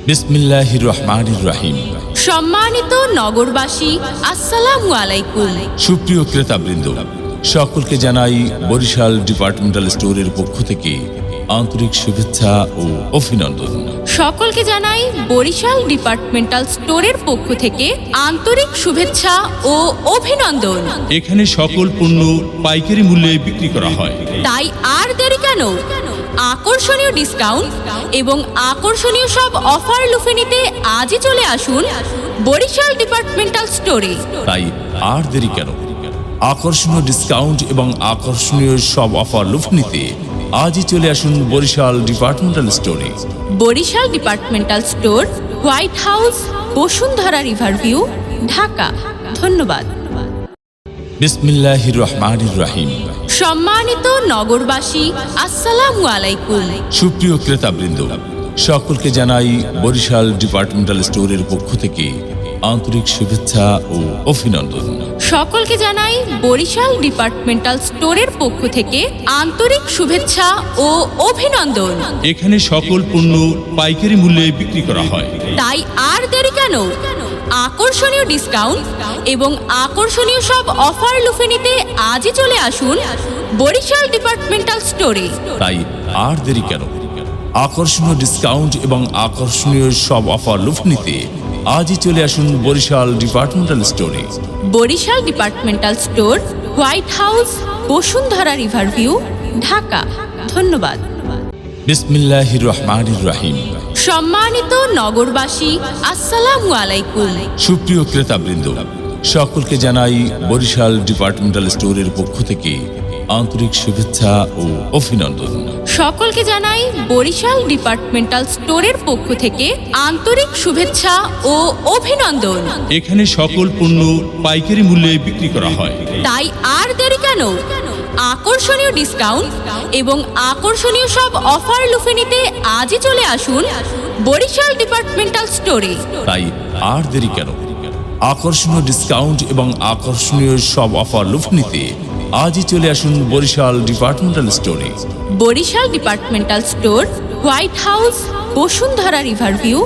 বিসমিল্লাহির রহমানির রহিম। সম্মানিত নগরবাসী, আসসালামু আলাইকুম। সুপ্রিয় ক্রেতাবৃন্দ, সকলকে জানাই বরিশাল ডিপার্টমেন্টাল স্টোরের পক্ষ থেকে আন্তরিক শুভেচ্ছা ও অভিনন্দন। সকলকে জানাই বরিশাল ডিপার্টমেন্টাল স্টোরের পক্ষ থেকে আন্তরিক শুভেচ্ছা ও অভিনন্দন। এখানে সকল পণ্য পাইকারি মূল্যে বিক্রি করা হয়, তাই আর দেরি কেন? আকর্ষণীয় ডিসকাউন্ট এবং আকর্ষণীয় সব অফার লুফে নিতে আজই চলে আসুন বরিশাল ডিপার্টমেন্টাল স্টোরে। তাই আর দেরি কেন? আকর্ষণীয় ডিসকাউন্ট এবং আকর্ষণীয় সব অফার লুফে নিতে আজই চলে আসুন বরিশাল ডিপার্টমেন্টাল স্টোরে। Barishal departmental store, White House, Bashundhara Riverview, Dhaka. ধন্যবাদ। বিসমিল্লাহির রহমানির রহিম। সম্মানিত নগরবাসী, আসসালামু আলাইকুম। সুপ্রিয় ক্রেতাবৃন্দ, সকলকে জানাই বরিশাল ডিপার্টমেন্টাল স্টোরের পক্ষ থেকে আন্তরিক শুভেচ্ছা ও অভিনন্দন। সকলকে জানাই বরিশাল ডিপার্টমেন্টাল স্টোরের পক্ষ থেকে আন্তরিক শুভেচ্ছা ও অভিনন্দন। এখানে সকল পণ্য পাইকারি মূল্যে বিক্রি করা হয়, তাই আর দেরি কেন? আকর্ষণীয় ডিসকাউন্ট এবং আকর্ষণীয় সব অফার লুফে নিতে আজই চলে আসুন বরিশাল ডিপার্টমেন্টাল স্টোরে। তাই আর দেরি কেন? আকর্ষণীয় ডিসকাউন্ট এবং আকর্ষণীয় সব অফার লুফে নিতে আজই চলে আসুন বরিশাল ডিপার্টমেন্টাল স্টোরে। Barishal departmental store, White House, Bashundhara Riverview, Dhaka. ধন্যবাদ। বিসমিল্লাহির রহমানির রহিম। সম্মানিত নগরবাসী, আসসালামু আলাইকুম। সুপ্রিয় ক্রেতাবৃন্দ, সকলকে জানাই বরিশাল ডিপার্টমেন্টাল স্টোরের পক্ষ থেকে আন্তরিক শুভেচ্ছা ও অভিনন্দন। সকলকে জানাই বরিশাল ডিপার্টমেন্টাল স্টোরের পক্ষ থেকে আন্তরিক শুভেচ্ছা ও অভিনন্দন। এখানে সকল পণ্য পাইকারি মূল্যে বিক্রি করা হয়, তাই আর দেরি কেন? আকর্ষণীয় ডিসকাউন্ট এবং আকর্ষণীয় সব অফার লুফে নিতে আজই চলে আসুন বরিশাল ডিপার্টমেন্টাল স্টোরে। তাই আর দেরি কেন? আকর্ষণীয় ডিসকাউন্ট এবং আকর্ষণীয় সব অফার লুফে নিতে আজই চলে আসুন বরিশাল ডিপার্টমেন্টাল স্টোরে। Barishal departmental store, White House, Bashundhara Riverview,